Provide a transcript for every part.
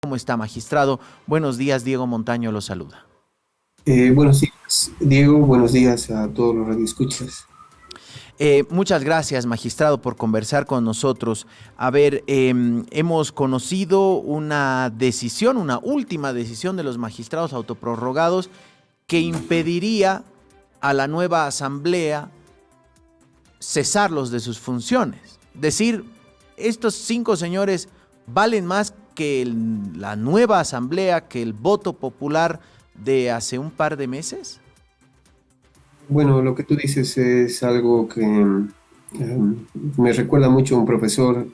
¿Cómo está, magistrado? Buenos días, Diego Montaño lo saluda. Buenos días, Diego. Buenos días a todos los radioescuchas. Muchas gracias, magistrado, por conversar con nosotros. A ver, hemos conocido una decisión, una última decisión de los magistrados autoprorrogados que impediría a la nueva asamblea cesarlos de sus funciones. Decir, estos 5 señores valen más que la nueva asamblea, que el voto popular de hace un par de meses. Bueno, lo que tú dices es algo que me recuerda mucho a un profesor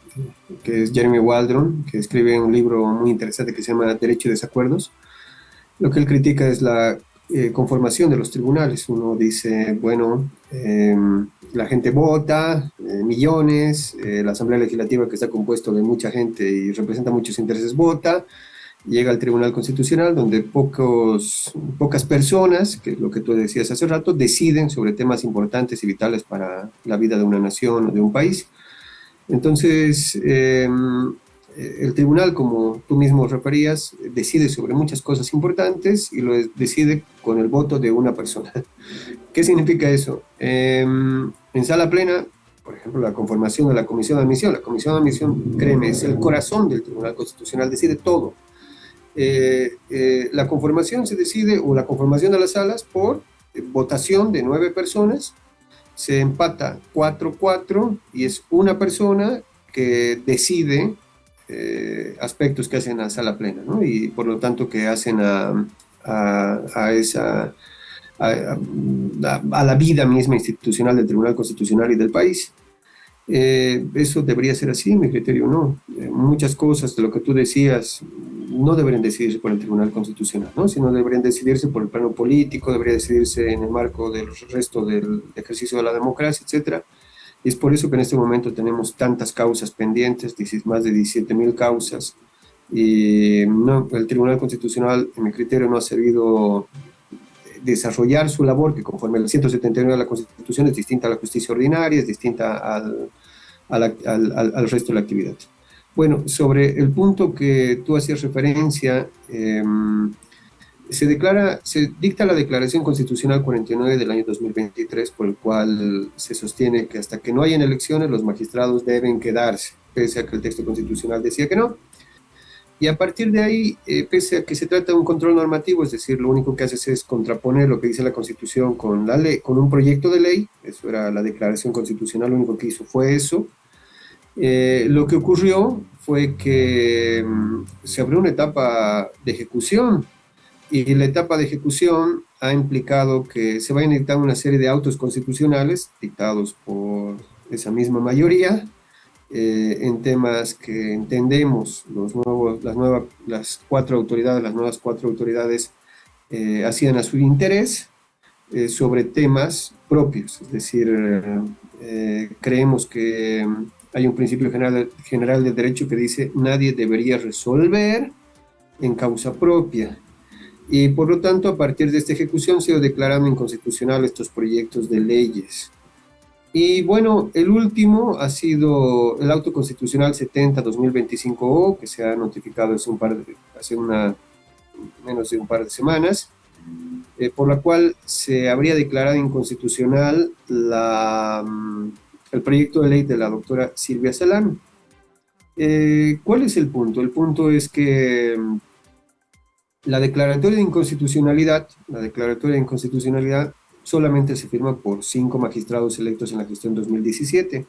que es Jeremy Waldron, que escribe un libro muy interesante que se llama Derecho y Desacuerdos. Lo que él critica es la conformación de los tribunales. Uno dice, bueno, la gente vota, millones, la Asamblea Legislativa, que está compuesto de mucha gente y representa muchos intereses, vota, llega al Tribunal Constitucional, donde pocas personas, que es lo que tú decías hace rato, deciden sobre temas importantes y vitales para la vida de una nación o de un país. Entonces, el tribunal, como tú mismo referías, decide sobre muchas cosas importantes y lo decide con el voto de una persona. ¿Qué significa eso? En sala plena, por ejemplo, la conformación de la Comisión de Admisión. La Comisión de Admisión, créeme, es el corazón del Tribunal Constitucional, decide todo. La conformación se decide, o la conformación de las salas, por votación de 9 personas, se empata 4-4 y es una persona que decide aspectos que hacen a sala plena, ¿no? Y por lo tanto que hacen a esa, a la vida misma institucional del Tribunal Constitucional y del país. Eso debería ser así, mi criterio no. Muchas cosas de lo que tú decías no deberían decidirse por el Tribunal Constitucional, ¿no? Sino deberían decidirse por el plano político, debería decidirse en el marco del resto del ejercicio de la democracia, etcétera. Y es por eso que en este momento tenemos tantas causas pendientes, más de 17.000 causas, y no, el Tribunal Constitucional, en mi criterio, no ha servido desarrollar su labor, que conforme el 179 de la Constitución es distinta a la justicia ordinaria, es distinta al resto de la actividad. Bueno, sobre el punto que tú hacías referencia, se dicta la Declaración Constitucional 49 del año 2023, por el cual se sostiene que hasta que no hayan elecciones los magistrados deben quedarse, pese a que el texto constitucional decía que no. Y a partir de ahí, pese a que se trata de un control normativo, es decir, lo único que haces es contraponer lo que dice la Constitución con la ley, con un proyecto de ley. Eso era la Declaración Constitucional, lo único que hizo fue eso. Lo que ocurrió fue que se abrió una etapa de ejecución, y la etapa de ejecución ha implicado que se vayan a dictar una serie de autos constitucionales dictados por esa misma mayoría, en temas que entendemos las nuevas cuatro autoridades hacían a su interés, sobre temas propios. Es decir, creemos que hay un principio general del derecho que dice nadie debería resolver en causa propia. Y por lo tanto, a partir de esta ejecución se ha declarado inconstitucional estos proyectos de leyes. Y bueno, el último ha sido el Auto Constitucional 70-2025O, que se ha notificado menos de un par de semanas, por la cual se habría declarado inconstitucional el proyecto de ley de la doctora Silvia Salán. ¿Cuál es el punto? El punto es que la declaratoria de inconstitucionalidad solamente se firma por 5 magistrados electos en la gestión 2017,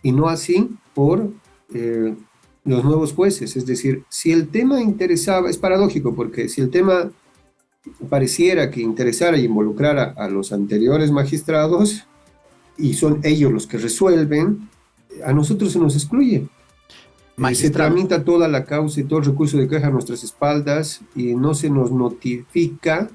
y no así por los nuevos jueces. Es decir, si el tema interesaba, es paradójico, porque si el tema pareciera que interesara y involucrara a los anteriores magistrados, y son ellos los que resuelven, a nosotros se nos excluye. Se tramita toda la causa y todo el recurso de queja a nuestras espaldas y no se nos notifica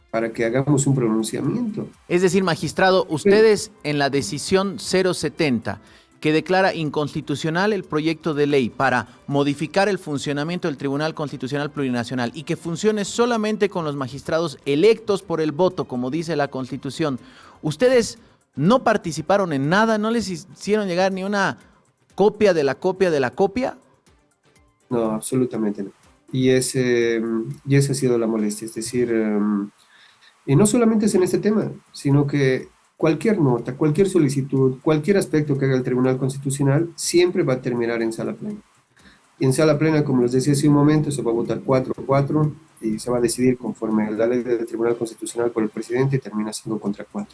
para que hagamos un pronunciamiento. Es decir, magistrado, ustedes en la decisión 070, que declara inconstitucional el proyecto de ley para modificar el funcionamiento del Tribunal Constitucional Plurinacional y que funcione solamente con los magistrados electos por el voto, como dice la Constitución, ¿ustedes no participaron en nada? ¿No les hicieron llegar ni una copia de la copia de la copia? No, absolutamente no. Y, y esa ha sido la molestia. Es decir, y no solamente es en este tema, sino que cualquier nota, cualquier solicitud, cualquier aspecto que haga el Tribunal Constitucional siempre va a terminar en sala plena. Y en sala plena, como les decía hace un momento, se va a votar 4-4 y se va a decidir conforme la ley del Tribunal Constitucional por el presidente y termina 5-4.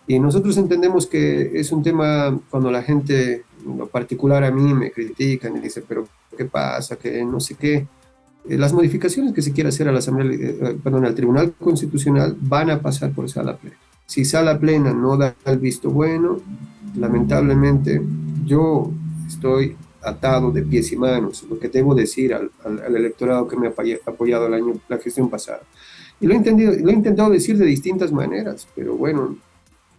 Y nosotros entendemos que es un tema cuando la gente, en lo particular a mí, me critican y dice, pero ¿qué pasa? Que no sé qué. Las modificaciones que se quiera hacer a la Asamblea, perdón, al Tribunal Constitucional van a pasar por sala plena. Si sala plena no da el visto bueno, lamentablemente yo estoy atado de pies y manos, lo que debo decir al electorado que me ha apoyado la gestión pasada. Y lo he intentado decir de distintas maneras, pero bueno,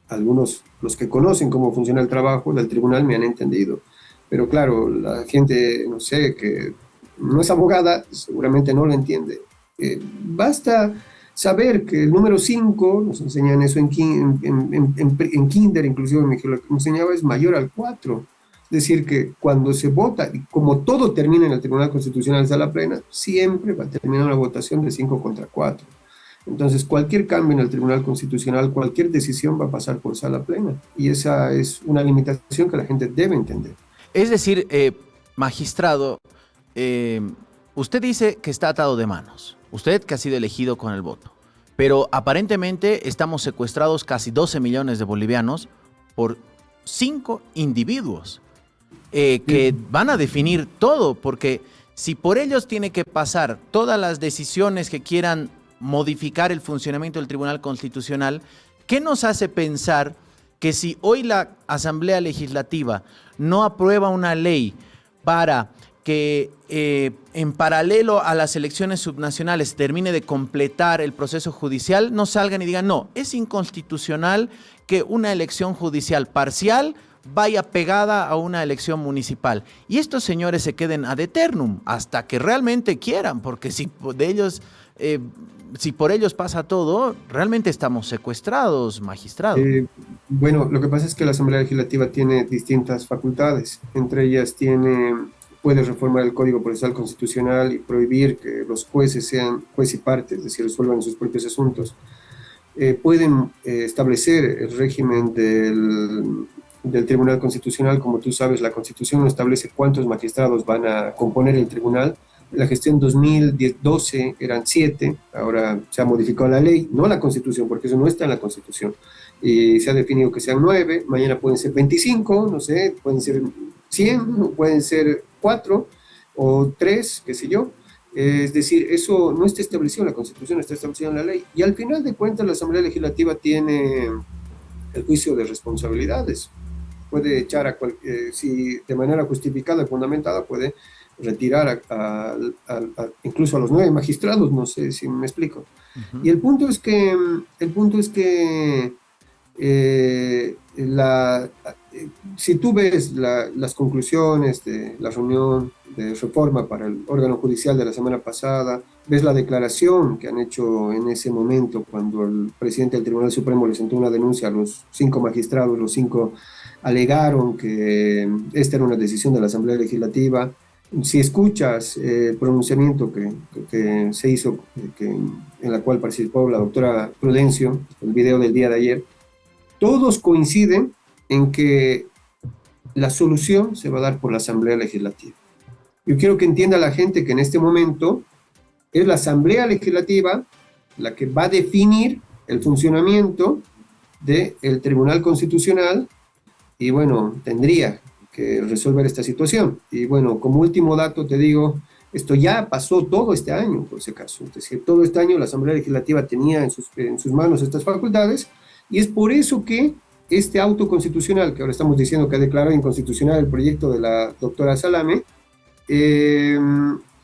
algunos, los que conocen cómo funciona el trabajo del tribunal me han entendido. Pero claro, la gente, no sé, que no es abogada, seguramente no lo entiende. Basta saber que el número 5, nos enseñan eso en kinder, inclusive me enseñaba, es mayor al 4. Es decir, que cuando se vota, y como todo termina en el Tribunal Constitucional de sala plena, siempre va a terminar una votación de 5-4. Entonces, cualquier cambio en el Tribunal Constitucional, cualquier decisión va a pasar por sala plena. Y esa es una limitación que la gente debe entender. Es decir, magistrado, usted dice que está atado de manos. Usted que ha sido elegido con el voto. Pero aparentemente estamos secuestrados casi 12 millones de bolivianos por 5 individuos que van a definir todo. Porque si por ellos tiene que pasar todas las decisiones que quieran modificar el funcionamiento del Tribunal Constitucional, ¿qué nos hace pensar que si hoy la Asamblea Legislativa no aprueba una ley para que en paralelo a las elecciones subnacionales termine de completar el proceso judicial, no salgan y digan, no, es inconstitucional que una elección judicial parcial vaya pegada a una elección municipal? Y estos señores se queden ad eternum hasta que realmente quieran, porque si de ellos... si por ellos pasa todo, realmente estamos secuestrados, magistrado. Bueno, lo que pasa es que la Asamblea Legislativa tiene distintas facultades. Entre ellas puede reformar el Código Procesal Constitucional y prohibir que los jueces sean juez y parte, es decir, resuelvan sus propios asuntos. Pueden establecer el régimen del Tribunal Constitucional. Como tú sabes, la Constitución no establece cuántos magistrados van a componer el tribunal. La gestión 2012 eran 7, ahora se ha modificado la ley, no la Constitución, porque eso no está en la Constitución, y se ha definido que sean 9, mañana pueden ser 25, no sé, pueden ser 100, pueden ser 4 o 3, qué sé yo. Es decir, eso no está establecido en la Constitución, está establecido en la ley, y al final de cuentas la Asamblea Legislativa tiene el juicio de responsabilidades. Puede echar si de manera justificada y fundamentada, puede retirar incluso a los 9 magistrados, no sé si me explico. Y el punto es que si tú ves las conclusiones de la reunión de reforma para el órgano judicial de la semana pasada, ves la declaración que han hecho en ese momento cuando el presidente del Tribunal Supremo le sentó una denuncia a los 5 magistrados, los 5 alegaron que esta era una decisión de la Asamblea Legislativa. Si escuchas el pronunciamiento que se hizo, en la cual participó la doctora Prudencio, el video del día de ayer, todos coinciden en que la solución se va a dar por la Asamblea Legislativa. Yo quiero que entienda la gente que en este momento es la Asamblea Legislativa la que va a definir el funcionamiento del Tribunal Constitucional y bueno, tendría que resolver esta situación. Y bueno, como último dato te digo, esto ya pasó todo este año, por ese caso. Es decir, todo este año la Asamblea Legislativa tenía en sus manos estas facultades y es por eso que este auto constitucional, que ahora estamos diciendo que ha declarado inconstitucional el proyecto de la doctora Salame,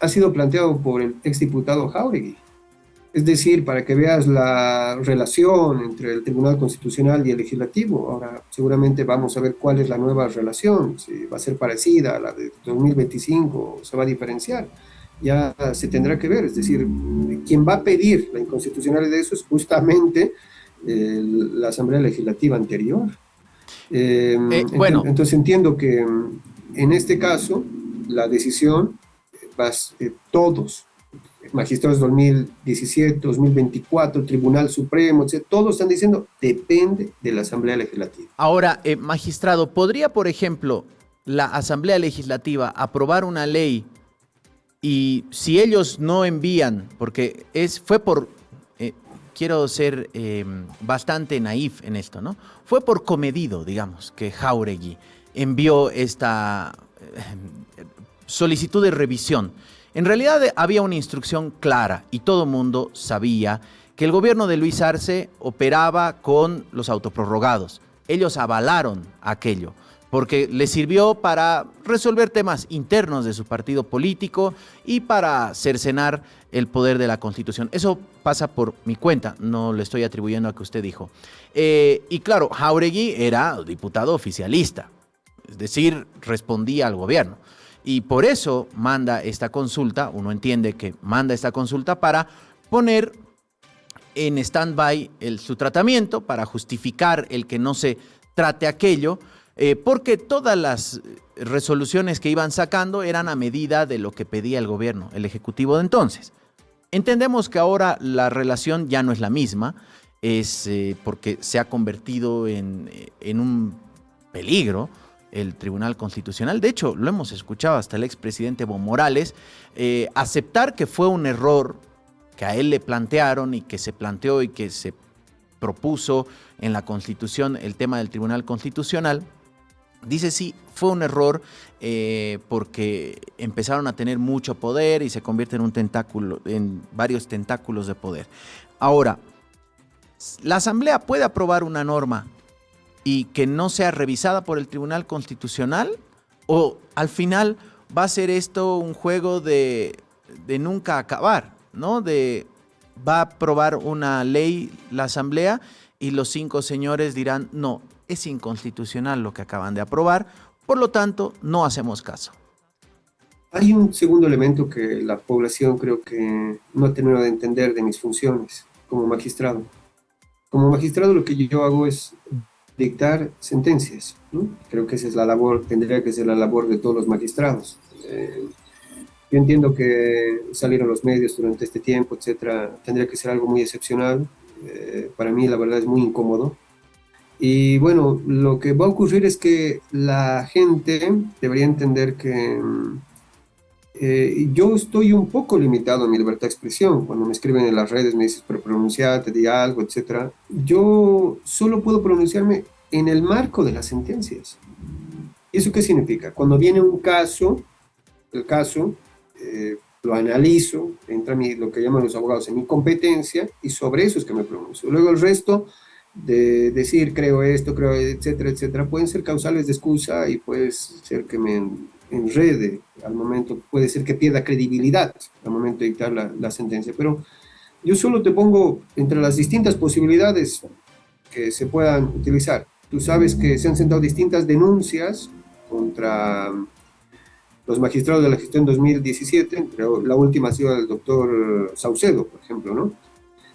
ha sido planteado por el exdiputado Jáuregui. Es decir, para que veas la relación entre el Tribunal Constitucional y el Legislativo. Ahora seguramente vamos a ver cuál es la nueva relación, si va a ser parecida a la de 2025 o se va a diferenciar. Ya se tendrá que ver, es decir, quien va a pedir la inconstitucionalidad de eso es justamente la Asamblea Legislativa anterior. Bueno, entonces entiendo que en este caso la decisión todos magistrados 2017, 2024, Tribunal Supremo, etc., todos están diciendo, depende de la Asamblea Legislativa. Ahora, magistrado, ¿podría, por ejemplo, la Asamblea Legislativa aprobar una ley y si ellos no envían, porque fue por, quiero ser bastante naif en esto, ¿no? Fue por comedido, digamos, que Jáuregui envió esta solicitud de revisión. En realidad había una instrucción clara y todo el mundo sabía que el gobierno de Luis Arce operaba con los autoprorrogados. Ellos avalaron aquello porque les sirvió para resolver temas internos de su partido político y para cercenar el poder de la Constitución. Eso pasa por mi cuenta, no le estoy atribuyendo a que usted dijo. Y claro, Jáuregui era diputado oficialista, es decir, respondía al gobierno. Y por eso manda esta consulta, uno entiende que manda esta consulta para poner en stand-by su tratamiento, para justificar el que no se trate aquello, porque todas las resoluciones que iban sacando eran a medida de lo que pedía el gobierno, el ejecutivo de entonces. Entendemos que ahora la relación ya no es la misma, es porque se ha convertido en un peligro el Tribunal Constitucional. De hecho, lo hemos escuchado hasta el expresidente Evo Morales aceptar que fue un error que a él le plantearon y que se planteó y que se propuso en la Constitución el tema del Tribunal Constitucional. Dice sí, fue un error porque empezaron a tener mucho poder y se convierte en un tentáculo, en varios tentáculos de poder. Ahora, la Asamblea puede aprobar una norma y que no sea revisada por el Tribunal Constitucional, o al final va a ser esto un juego de nunca acabar, ¿no? Va a aprobar una ley la Asamblea y los 5 señores dirán, no, es inconstitucional lo que acaban de aprobar, por lo tanto, no hacemos caso. Hay un segundo elemento que la población creo que no ha terminado de entender de mis funciones como magistrado. Como magistrado lo que yo hago es dictar sentencias, ¿no? Creo que esa es la labor, tendría que ser la labor de todos los magistrados. Yo entiendo que salir a los medios durante este tiempo, etcétera, tendría que ser algo muy excepcional. Para mí, la verdad, es muy incómodo. Y bueno, lo que va a ocurrir es que la gente debería entender que yo estoy un poco limitado a mi libertad de expresión. Cuando me escriben en las redes, me dices, pero pronunciate, di algo, etcétera. Yo solo puedo pronunciarme en el marco de las sentencias. ¿Y eso qué significa? Cuando viene un caso, el caso, lo analizo, entra lo que llaman los abogados en mi competencia, y sobre eso es que me pronuncio. Luego el resto de decir, creo esto, creo, etcétera, etcétera, pueden ser causales de excusa y puede ser que me enrede al momento, puede ser que pierda credibilidad al momento de dictar la sentencia, pero yo solo te pongo entre las distintas posibilidades que se puedan utilizar. Tú sabes que se han sentado distintas denuncias contra los magistrados de la gestión 2017, pero la última ha sido del doctor Saucedo, por ejemplo, ¿no?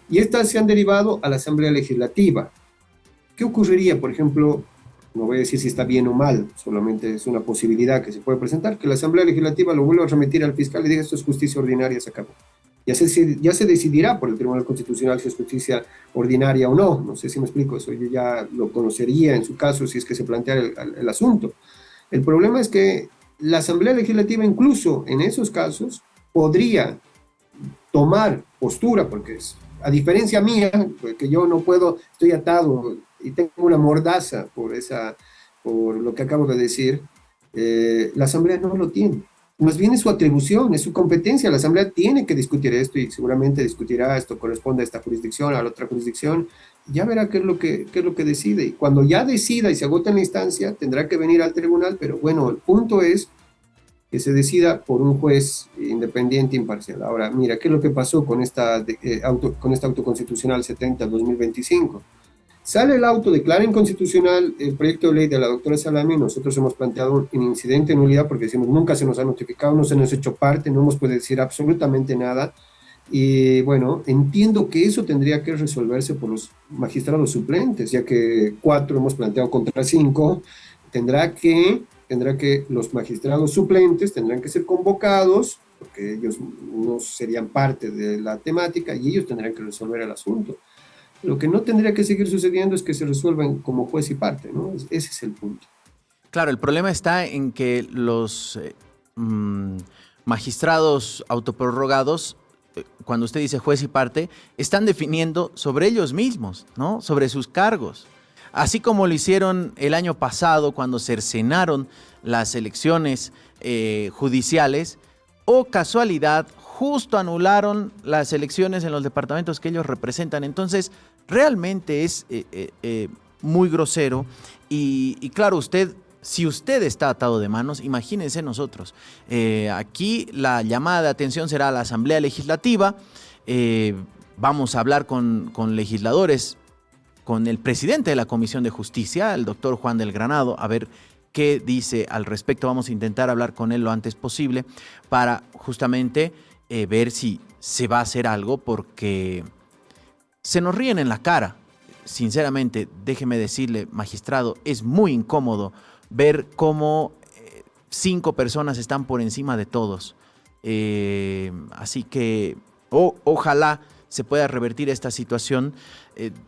Y estas se han derivado a la Asamblea Legislativa. ¿Qué ocurriría, por ejemplo? No voy a decir si está bien o mal, solamente es una posibilidad que se puede presentar, que la Asamblea Legislativa lo vuelva a remitir al fiscal y diga esto es justicia ordinaria, se acabó. Ya se decidirá por el Tribunal Constitucional si es justicia ordinaria o no. No sé si me explico, eso yo ya lo conocería en su caso si es que se plantea el asunto. El problema es que la Asamblea Legislativa incluso en esos casos podría tomar postura, porque a diferencia mía, porque yo no puedo, estoy atado y tengo una mordaza por lo que acabo de decir, la Asamblea no lo tiene. Más bien es su atribución, es su competencia. La Asamblea tiene que discutir esto y seguramente discutirá esto, corresponde a esta jurisdicción, a la otra jurisdicción, ya verá qué es lo que decide. Y cuando ya decida y se agota en la instancia, tendrá que venir al tribunal, pero bueno, el punto es que se decida por un juez independiente e imparcial. Ahora, mira, ¿qué es lo que pasó con esta auto constitucional 70-2025? Sale el auto, declara inconstitucional el proyecto de ley de la doctora Salami. Nosotros hemos planteado un incidente de nulidad porque decimos nunca se nos ha notificado, no se nos ha hecho parte, no hemos podido decir absolutamente nada. Y bueno, entiendo que eso tendría que resolverse por los magistrados suplentes, ya que 4 hemos planteado contra 5, tendrá que los magistrados suplentes tendrán que ser convocados porque ellos no serían parte de la temática y ellos tendrán que resolver el asunto. Lo que no tendría que seguir sucediendo es que se resuelvan como juez y parte, ¿no? Ese es el punto. Claro, el problema está en que los magistrados autoprorrogados, cuando usted dice juez y parte, están definiendo sobre ellos mismos, ¿no? Sobre sus cargos. Así como lo hicieron el año pasado cuando cercenaron las elecciones judiciales, o casualidad, justo anularon las elecciones en los departamentos que ellos representan. Entonces, realmente es muy grosero y claro, si usted está atado de manos, imagínense nosotros. Aquí la llamada de atención será a la Asamblea Legislativa. Vamos a hablar con legisladores, con el presidente de la Comisión de Justicia, el doctor Juan del Granado, a ver qué dice al respecto. Vamos a intentar hablar con él lo antes posible para justamente ver si se va a hacer algo, porque se nos ríen en la cara. Sinceramente, déjeme decirle, magistrado, es muy incómodo ver cómo 5 personas están por encima de todos. Así que ojalá se pueda revertir esta situación.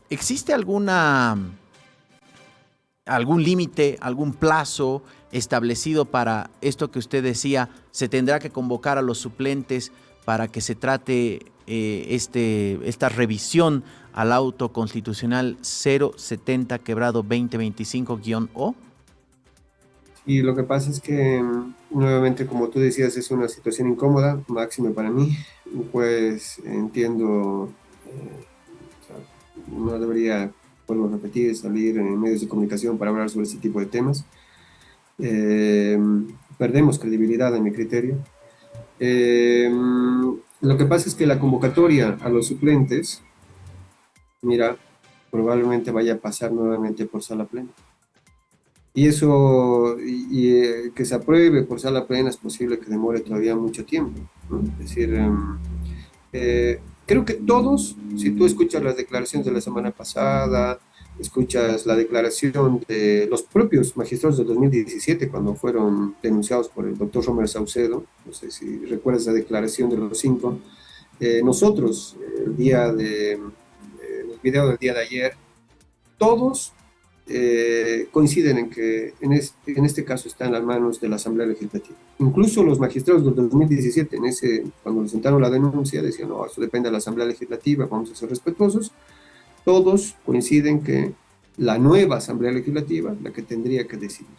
¿Existe algún límite, algún plazo establecido para esto que usted decía? ¿Se tendrá que convocar a los suplentes para que se trate esta revisión al auto constitucional 070/2025-O? Y lo que pasa es que, nuevamente, como tú decías, es una situación incómoda, máxime para mí, pues entiendo, o sea, no debería, vuelvo a repetir, salir en medios de comunicación para hablar sobre este tipo de temas. Perdemos credibilidad en mi criterio. Lo que pasa es que la convocatoria a los suplentes, mira, probablemente vaya a pasar nuevamente por sala plena. Y eso, que se apruebe por sala plena, es posible que demore todavía mucho tiempo, ¿no? Es decir, creo que todos, si tú escuchas las declaraciones de la semana pasada, escuchas la declaración de los propios magistrados del 2017, cuando fueron denunciados por el doctor Romer Saucedo, no sé si recuerdas esa declaración de los 5, nosotros, el video del día de ayer, todos coinciden en que en este caso está en las manos de la Asamblea Legislativa. Incluso los magistrados del 2017, cuando presentaron la denuncia, decían, no, eso depende de la Asamblea Legislativa, vamos a ser respetuosos. Todos coinciden que la nueva Asamblea Legislativa, la que tendría que decidir,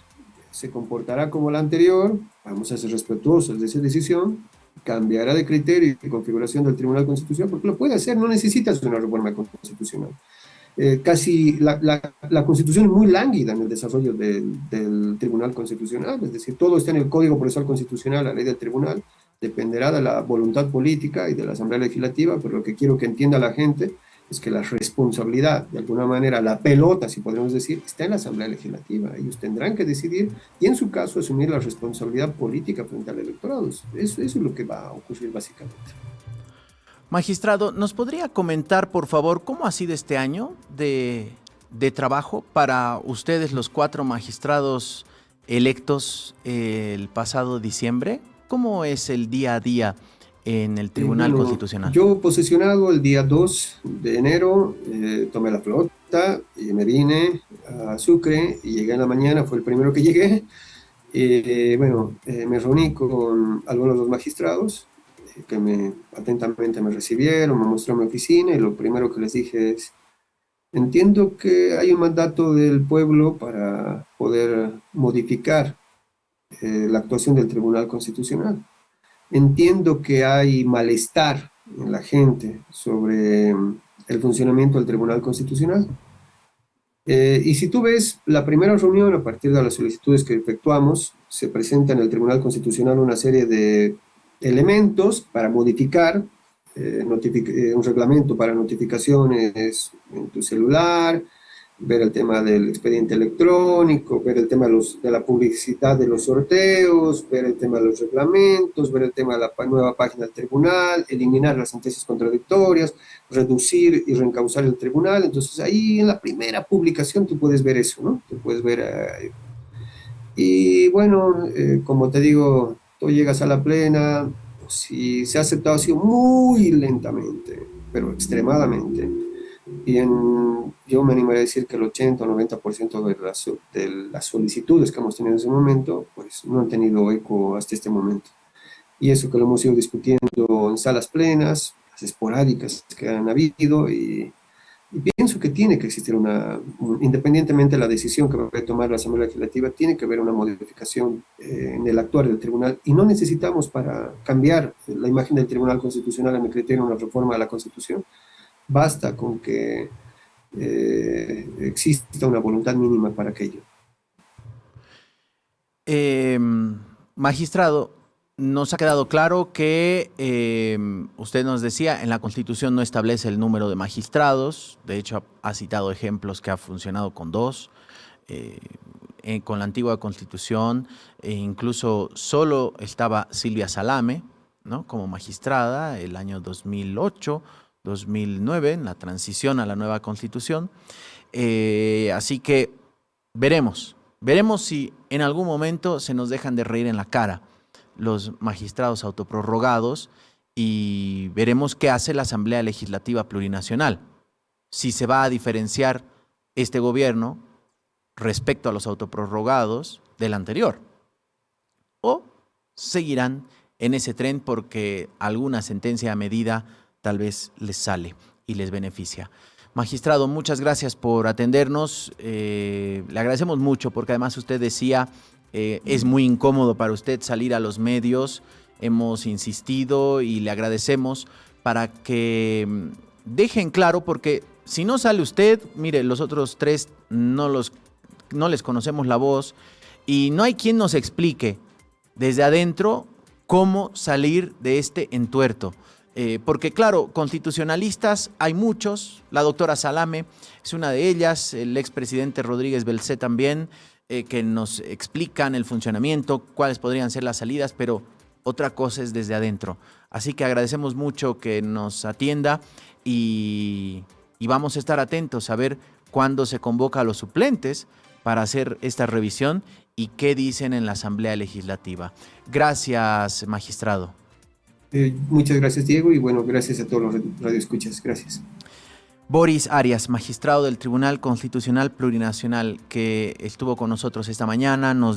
se comportará como la anterior, vamos a ser respetuosos de esa decisión, cambiará de criterio y configuración del Tribunal Constitucional, porque lo puede hacer, no necesitas una reforma constitucional. Casi la Constitución es muy lánguida en el desarrollo del Tribunal Constitucional, es decir, todo está en el Código Procesal Constitucional, la ley del Tribunal, dependerá de la voluntad política y de la Asamblea Legislativa, pero lo que quiero que entienda la gente es que la responsabilidad, de alguna manera, la pelota, si podemos decir, está en la Asamblea Legislativa. Ellos tendrán que decidir y, en su caso, asumir la responsabilidad política frente al electorado. Eso es lo que va a ocurrir básicamente. Magistrado, ¿nos podría comentar, por favor, cómo ha sido este año de trabajo para ustedes, los 4 magistrados electos el pasado diciembre? ¿Cómo es el día a día en el Tribunal Constitucional? Yo, posesionado el día 2 de enero, tomé la flota y me vine a Sucre y llegué en la mañana, fue el primero que llegué. Me reuní con algunos de los magistrados que atentamente me recibieron, me mostraron mi oficina y lo primero que les dije es: entiendo que hay un mandato del pueblo para poder modificar la actuación del Tribunal Constitucional. Entiendo que hay malestar en la gente sobre el funcionamiento del Tribunal Constitucional. Y si tú ves la primera reunión, a partir de las solicitudes que efectuamos, se presenta en el Tribunal Constitucional una serie de elementos para modificar un reglamento para notificaciones en tu celular, ver el tema del expediente electrónico, ver el tema de la publicidad de los sorteos, ver el tema de los reglamentos, ver el tema de la nueva página del tribunal, eliminar las sentencias contradictorias, reducir y reencauzar el tribunal. Entonces ahí en la primera publicación tú puedes ver eso, ¿no? Tú puedes ver... y bueno, como te digo, tú llegas a la plena, Si se ha aceptado, ha sido muy lentamente, pero extremadamente. Yo me animaría a decir que el 80 o 90% de las solicitudes que hemos tenido en ese momento, pues no han tenido eco hasta este momento. Y eso que lo hemos ido discutiendo en salas plenas, las esporádicas que han habido, y pienso que tiene que existir independientemente de la decisión que va a tomar la Asamblea Legislativa, tiene que haber una modificación en el actuar del tribunal, y no necesitamos para cambiar la imagen del Tribunal Constitucional, a mi criterio, una reforma de la Constitución. Basta con que exista una voluntad mínima para aquello. Eh, Magistrado, nos ha quedado claro que usted nos decía, en la Constitución no establece el número de magistrados, de hecho ha citado ejemplos que ha funcionado con 2, con la antigua Constitución, incluso solo estaba Silvia Salame, ¿no?, como magistrada el año 2008, 2009, en la transición a la nueva Constitución. Así que veremos si en algún momento se nos dejan de reír en la cara los magistrados autoprorrogados, y veremos qué hace la Asamblea Legislativa Plurinacional. Si se va a diferenciar este gobierno respecto a los autoprorrogados del anterior, o seguirán en ese tren porque alguna sentencia a medida tal vez les sale y les beneficia. Magistrado, muchas gracias por atendernos. Le agradecemos mucho porque además usted decía, es muy incómodo para usted salir a los medios. Hemos insistido y le agradecemos para que dejen claro, porque si no sale usted, mire, los otros 3 no les conocemos la voz y no hay quien nos explique desde adentro cómo salir de este entuerto. Porque claro, constitucionalistas hay muchos, la doctora Salame es una de ellas, el expresidente Rodríguez Belcé también, que nos explican el funcionamiento, cuáles podrían ser las salidas, pero otra cosa es desde adentro. Así que agradecemos mucho que nos atienda y vamos a estar atentos a ver cuándo se convoca a los suplentes para hacer esta revisión y qué dicen en la Asamblea Legislativa. Gracias, magistrado. Muchas gracias, Diego, y bueno, gracias a todos los radioescuchas. Gracias. Boris Arias, magistrado del Tribunal Constitucional Plurinacional, que estuvo con nosotros esta mañana, nos